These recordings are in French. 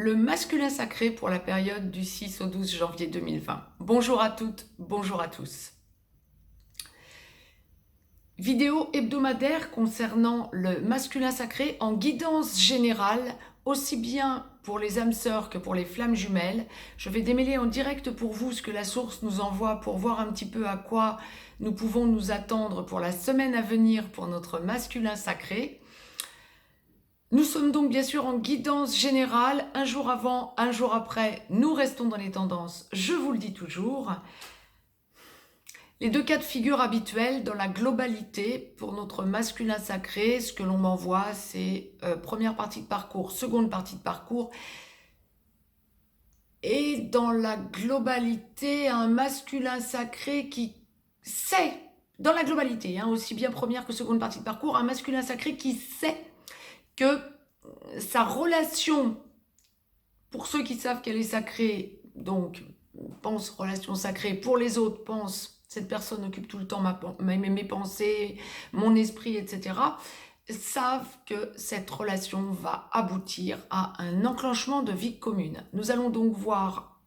Le masculin sacré pour la période du 6 au 12 janvier 2020. Bonjour à toutes, bonjour à tous. Vidéo hebdomadaire concernant le masculin sacré en guidance générale, aussi bien pour les âmes sœurs que pour les flammes jumelles. Je vais démêler en direct pour vous ce que la source nous envoie pour voir un petit peu à quoi nous pouvons nous attendre pour la semaine à venir pour notre masculin sacré. Nous sommes donc bien sûr en guidance générale, un jour avant, un jour après, nous restons dans les tendances, je vous le dis toujours. Les deux cas de figure habituels dans la globalité pour notre masculin sacré, ce que l'on m'envoie, c'est première partie de parcours, seconde partie de parcours. Et dans la globalité, un masculin sacré qui sait, dans la globalité, aussi bien première que seconde partie de parcours, un masculin sacré qui sait que sa relation, pour ceux qui savent qu'elle est sacrée, donc pense relation sacrée, pour les autres pense cette personne occupe tout le temps mes pensées, mon esprit, etc., savent que cette relation va aboutir à un enclenchement de vie commune. Nous allons donc voir,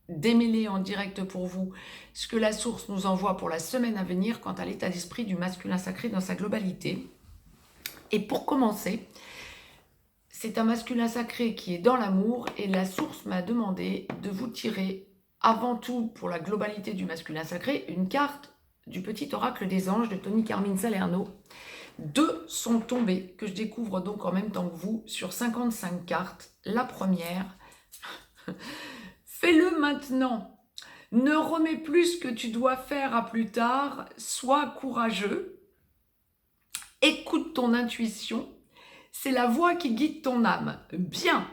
démêler en direct pour vous, ce que la source nous envoie pour la semaine à venir quant à l'état d'esprit du masculin sacré dans sa globalité. Et pour commencer, c'est un masculin sacré qui est dans l'amour et la source m'a demandé de vous tirer avant tout pour la globalité du masculin sacré une carte du petit oracle des anges de Tony Carmine Salerno. Deux sont tombées que je découvre donc en même temps que vous sur 55 cartes. La première, fais-le maintenant. Ne remets plus ce que tu dois faire à plus tard. Sois courageux. Écoute ton intuition. C'est la voix qui guide ton âme. Bien.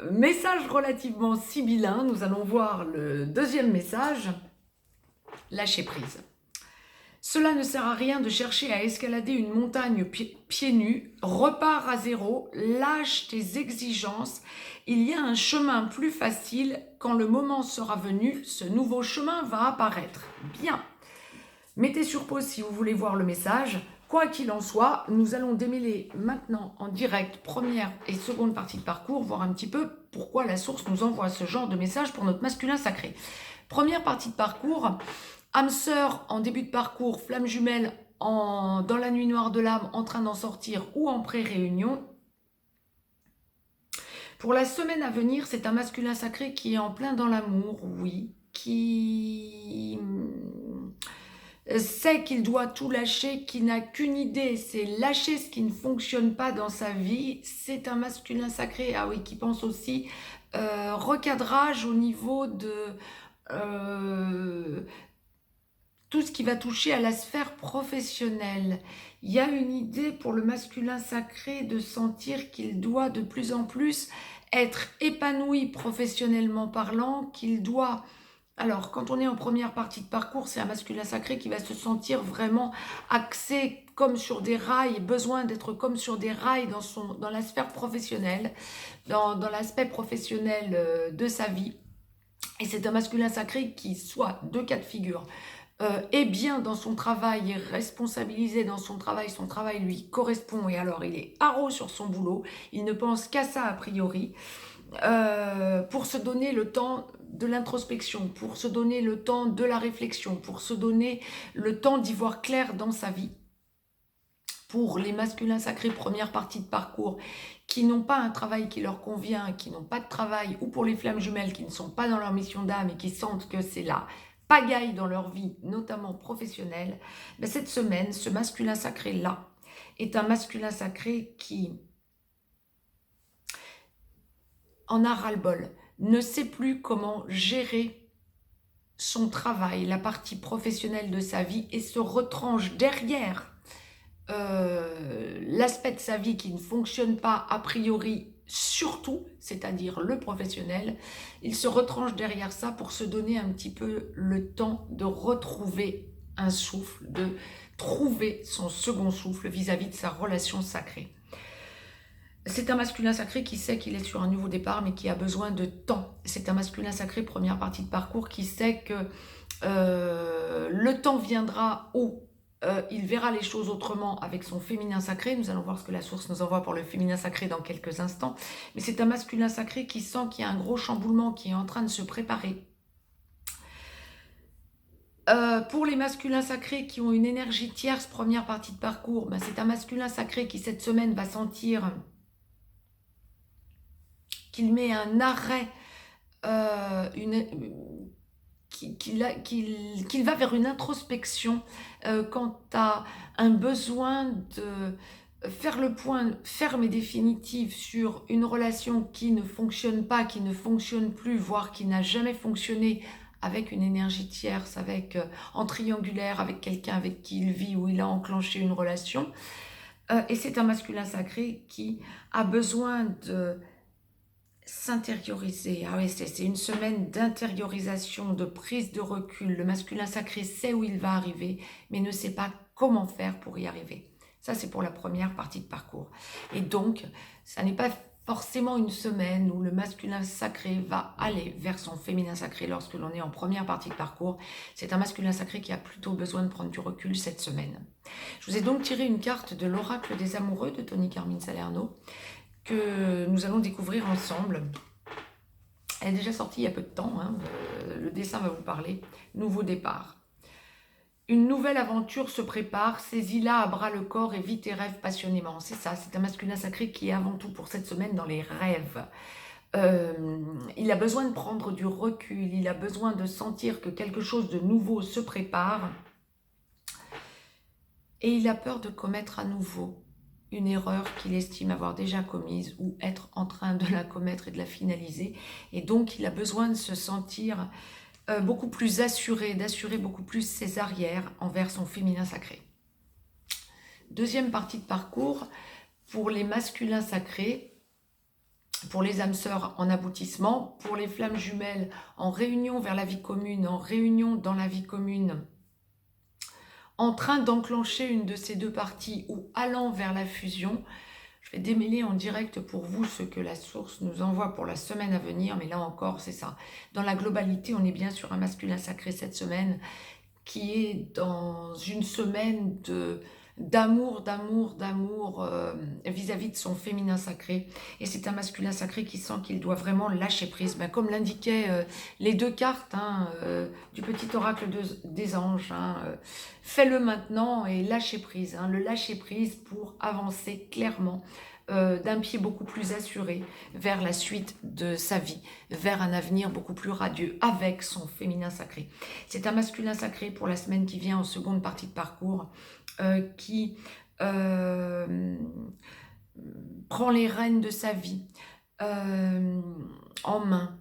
Message relativement sibyllin. Nous allons voir le deuxième message. Lâcher prise. Cela ne sert à rien de chercher à escalader une montagne pieds nus. Repars à zéro. Lâche tes exigences. Il y a un chemin plus facile. Quand le moment sera venu, ce nouveau chemin va apparaître. Bien. Mettez sur pause si vous voulez voir le message. Quoi qu'il en soit, nous allons démêler maintenant en direct première et seconde partie de parcours, voir un petit peu pourquoi la source nous envoie ce genre de message pour notre masculin sacré. Première partie de parcours, âme sœur en début de parcours, flamme jumelle dans la nuit noire de l'âme en train d'en sortir ou en pré-réunion. Pour la semaine à venir, c'est un masculin sacré qui est en plein dans l'amour, oui, qui sait qu'il doit tout lâcher, qui n'a qu'une idée, c'est lâcher ce qui ne fonctionne pas dans sa vie. C'est un masculin sacré, ah oui, qui pense aussi recadrage au niveau de tout ce qui va toucher à la sphère professionnelle. Il y a une idée pour le masculin sacré de sentir qu'il doit de plus en plus être épanoui professionnellement parlant, qu'il doit... Alors, quand on est en première partie de parcours, c'est un masculin sacré qui va se sentir vraiment axé comme sur des rails, besoin d'être comme sur des rails dans la sphère professionnelle, dans l'aspect professionnel de sa vie. Et c'est un masculin sacré qui, soit deux cas de figure, est bien dans son travail, est responsabilisé dans son travail lui correspond, et alors il est haro sur son boulot, il ne pense qu'à ça a priori, pour se donner le temps de l'introspection, pour se donner le temps de la réflexion, pour se donner le temps d'y voir clair dans sa vie. Pour les masculins sacrés, première partie de parcours, qui n'ont pas un travail qui leur convient, qui n'ont pas de travail, ou pour les flammes jumelles qui ne sont pas dans leur mission d'âme et qui sentent que c'est la pagaille dans leur vie, notamment professionnelle, ben cette semaine, ce masculin sacré-là est un masculin sacré qui en a ras-le-bol, ne sait plus comment gérer son travail, la partie professionnelle de sa vie, et se retranche derrière l'aspect de sa vie qui ne fonctionne pas a priori, surtout, c'est-à-dire le professionnel. Il se retranche derrière ça pour se donner un petit peu le temps de retrouver un souffle, de trouver son second souffle vis-à-vis de sa relation sacrée. C'est un masculin sacré qui sait qu'il est sur un nouveau départ, mais qui a besoin de temps. C'est un masculin sacré, première partie de parcours, qui sait que le temps viendra où il verra les choses autrement avec son féminin sacré. Nous allons voir ce que la source nous envoie pour le féminin sacré dans quelques instants. Mais c'est un masculin sacré qui sent qu'il y a un gros chamboulement qui est en train de se préparer. Pour les masculins sacrés qui ont une énergie tierce, première partie de parcours, ben c'est un masculin sacré qui cette semaine va sentir qu'il met un arrêt, qu'il va vers une introspection quant à un besoin de faire le point ferme et définitif sur une relation qui ne fonctionne pas, qui ne fonctionne plus, voire qui n'a jamais fonctionné avec une énergie tierce, en triangulaire, avec quelqu'un avec qui il vit ou il a enclenché une relation. Et c'est un masculin sacré qui a besoin de s'intérioriser. Ah oui, c'est une semaine d'intériorisation, de prise de recul. Le masculin sacré sait où il va arriver, mais ne sait pas comment faire pour y arriver. Ça, c'est pour la première partie de parcours. Et donc, ça n'est pas forcément une semaine où le masculin sacré va aller vers son féminin sacré lorsque l'on est en première partie de parcours. C'est un masculin sacré qui a plutôt besoin de prendre du recul cette semaine. Je vous ai donc tiré une carte de l'oracle des amoureux de Tony Carmine Salerno que nous allons découvrir ensemble. Elle est déjà sortie il y a peu de temps, hein. Le dessin va vous parler. Nouveau départ. Une nouvelle aventure se prépare, saisis-la à bras le corps et vis tes rêves passionnément. C'est ça, c'est un masculin sacré qui est avant tout pour cette semaine dans les rêves. Il a besoin de prendre du recul, il a besoin de sentir que quelque chose de nouveau se prépare. Et il a peur de commettre à nouveau une erreur qu'il estime avoir déjà commise ou être en train de la commettre et de la finaliser. Et donc, il a besoin de se sentir beaucoup plus assuré, d'assurer beaucoup plus ses arrières envers son féminin sacré. Deuxième partie de parcours, pour les masculins sacrés, pour les âmes sœurs en aboutissement, pour les flammes jumelles en réunion vers la vie commune, en réunion dans la vie commune, en train d'enclencher une de ces deux parties ou allant vers la fusion. Je vais démêler en direct pour vous ce que la source nous envoie pour la semaine à venir, mais là encore, c'est ça. Dans la globalité, on est bien sur un masculin sacré cette semaine qui est dans une semaine d'amour vis-à-vis de son féminin sacré. Et c'est un masculin sacré qui sent qu'il doit vraiment lâcher prise. Ben, comme l'indiquaient les deux cartes du petit oracle des anges. Fais-le maintenant et lâcher prise. Le lâcher prise pour avancer clairement d'un pied beaucoup plus assuré vers la suite de sa vie, vers un avenir beaucoup plus radieux avec son féminin sacré. C'est un masculin sacré pour la semaine qui vient en seconde partie de parcours qui prend les rênes de sa vie en main.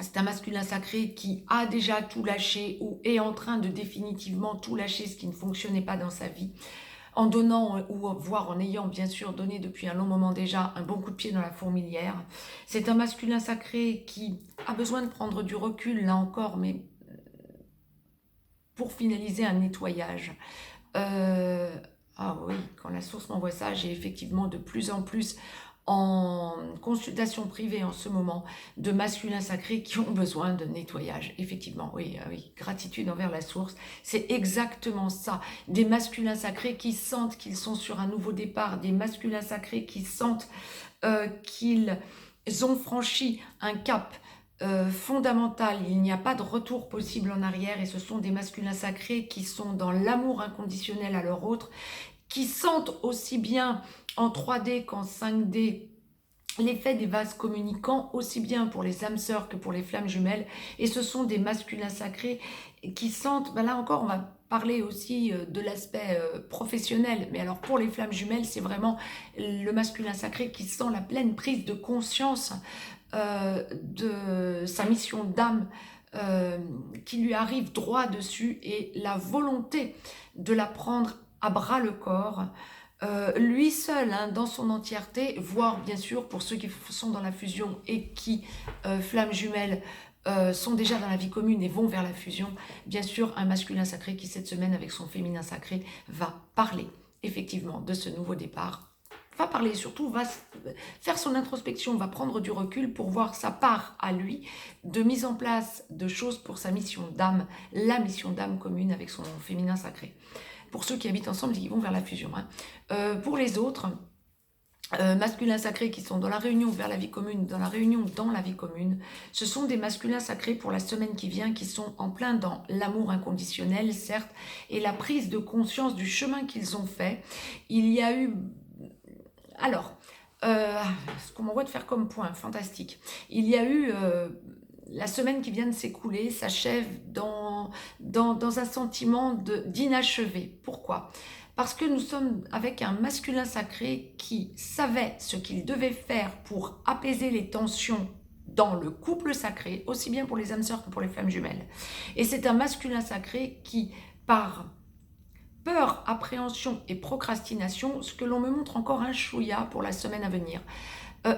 C'est un masculin sacré qui a déjà tout lâché ou est en train de définitivement tout lâcher ce qui ne fonctionnait pas dans sa vie, en donnant ou voire en ayant bien sûr donné depuis un long moment déjà un bon coup de pied dans la fourmilière. C'est un masculin sacré qui a besoin de prendre du recul là encore, mais pour finaliser un nettoyage. Ah oui, quand la source m'envoie ça, j'ai effectivement de plus en plus en consultation privée en ce moment de masculins sacrés qui ont besoin de nettoyage. Effectivement, oui, gratitude envers la source. C'est exactement ça. Des masculins sacrés qui sentent qu'ils sont sur un nouveau départ, des masculins sacrés qui sentent qu'ils ont franchi un cap fondamental. Il n'y a pas de retour possible en arrière et ce sont des masculins sacrés qui sont dans l'amour inconditionnel à leur autre, qui sentent aussi bien en 3D qu'en 5D l'effet des vases communicants, aussi bien pour les âmes sœurs que pour les flammes jumelles. Et ce sont des masculins sacrés qui sentent, ben là encore on va parler aussi de l'aspect professionnel, mais alors pour les flammes jumelles, c'est vraiment le masculin sacré qui sent la pleine prise de conscience de sa mission d'âme qui lui arrive droit dessus et la volonté de la prendre à bras le corps, lui seul dans son entièreté, voire bien sûr pour ceux qui sont dans la fusion et qui, flammes jumelles, sont déjà dans la vie commune et vont vers la fusion, bien sûr un masculin sacré qui cette semaine avec son féminin sacré va parler effectivement de ce nouveau départ, va parler surtout, va faire son introspection, va prendre du recul pour voir sa part à lui de mise en place de choses pour sa mission d'âme, la mission d'âme commune avec son féminin sacré. pour ceux qui habitent ensemble et qui vont vers la fusion. Hein. Pour les autres, masculins sacrés qui sont dans la réunion vers la vie commune, dans la réunion dans la vie commune, ce sont des masculins sacrés pour la semaine qui vient, qui sont en plein dans l'amour inconditionnel, certes, et la prise de conscience du chemin qu'ils ont fait. Il y a eu... Alors, ce qu'on m'envoie de faire comme point, fantastique. Il y a eu... la semaine qui vient de s'écouler s'achève dans un sentiment d'inachevé. Pourquoi ? Parce que nous sommes avec un masculin sacré qui savait ce qu'il devait faire pour apaiser les tensions dans le couple sacré, aussi bien pour les âmes sœurs que pour les flammes jumelles. Et c'est un masculin sacré qui, par peur, appréhension et procrastination, ce que l'on me montre encore un chouïa pour la semaine à venir,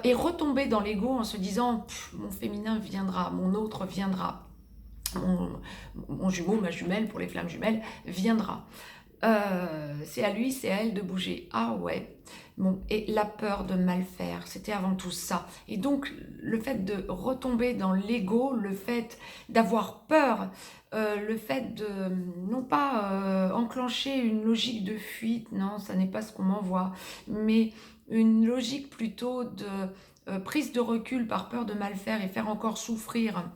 est retombé dans l'ego en se disant « mon féminin viendra, mon autre viendra, mon jumeau, ma jumelle pour les flammes jumelles viendra ». C'est à lui, c'est à elle de bouger. Ah ouais. Bon, et la peur de mal faire, c'était avant tout ça. Et donc, le fait de retomber dans l'ego, le fait d'avoir peur, le fait de non pas enclencher une logique de fuite, non, ça n'est pas ce qu'on m'envoie, mais une logique plutôt de prise de recul par peur de mal faire et faire encore souffrir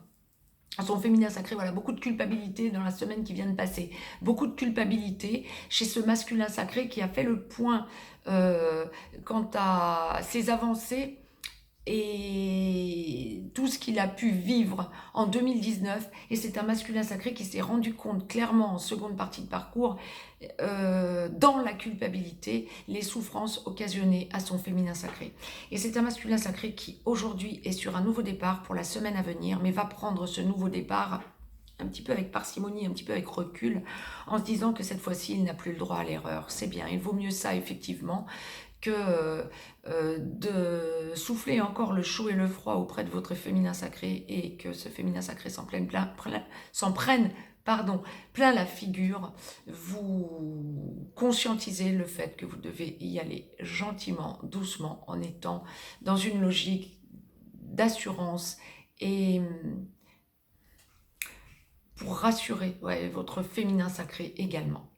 son féminin sacré. Voilà, beaucoup de culpabilité dans la semaine qui vient de passer. Beaucoup de culpabilité chez ce masculin sacré qui a fait le point quant à ses avancées et tout ce qu'il a pu vivre en 2019. Et c'est un masculin sacré qui s'est rendu compte clairement en seconde partie de parcours, dans la culpabilité, les souffrances occasionnées à son féminin sacré. Et c'est un masculin sacré qui aujourd'hui est sur un nouveau départ pour la semaine à venir, mais va prendre ce nouveau départ un petit peu avec parcimonie, un petit peu avec recul, en se disant que cette fois-ci, il n'a plus le droit à l'erreur. C'est bien, il vaut mieux ça effectivement que de souffler encore le chaud et le froid auprès de votre féminin sacré et que ce féminin sacré s'en prenne plein la figure. Vous conscientisez le fait que vous devez y aller gentiment, doucement, en étant dans une logique d'assurance et pour rassurer votre féminin sacré également.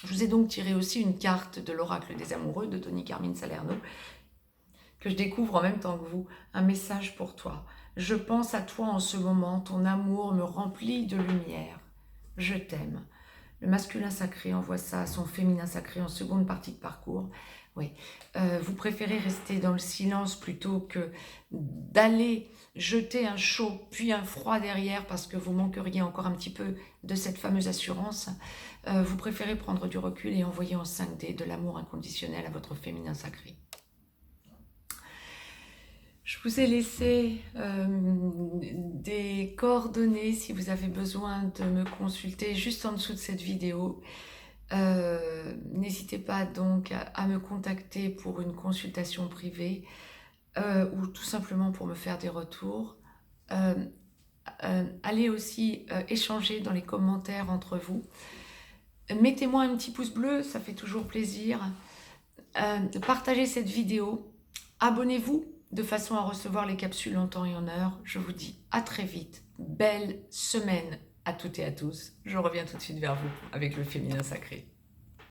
Je vous ai donc tiré aussi une carte de l'oracle des amoureux de Tony Carmine Salerno, que je découvre en même temps que vous. Un message pour toi. Je pense à toi en ce moment, ton amour me remplit de lumière. Je t'aime. Le masculin sacré envoie ça à son féminin sacré en seconde partie de parcours. Oui, vous préférez rester dans le silence plutôt que d'aller jeter un chaud puis un froid derrière parce que vous manqueriez encore un petit peu de cette fameuse assurance. Vous préférez prendre du recul et envoyer en 5D de l'amour inconditionnel à votre féminin sacré. Je vous ai laissé des coordonnées si vous avez besoin de me consulter juste en dessous de cette vidéo. N'hésitez pas donc à me contacter pour une consultation privée ou tout simplement pour me faire des retours. Allez aussi échanger dans les commentaires entre vous. Mettez-moi un petit pouce bleu, ça fait toujours plaisir. Partagez cette vidéo. Abonnez-vous de façon à recevoir les capsules en temps et en heure. Je vous dis à très vite. Belle semaine à toutes et à tous. Je reviens tout de suite vers vous avec le féminin sacré.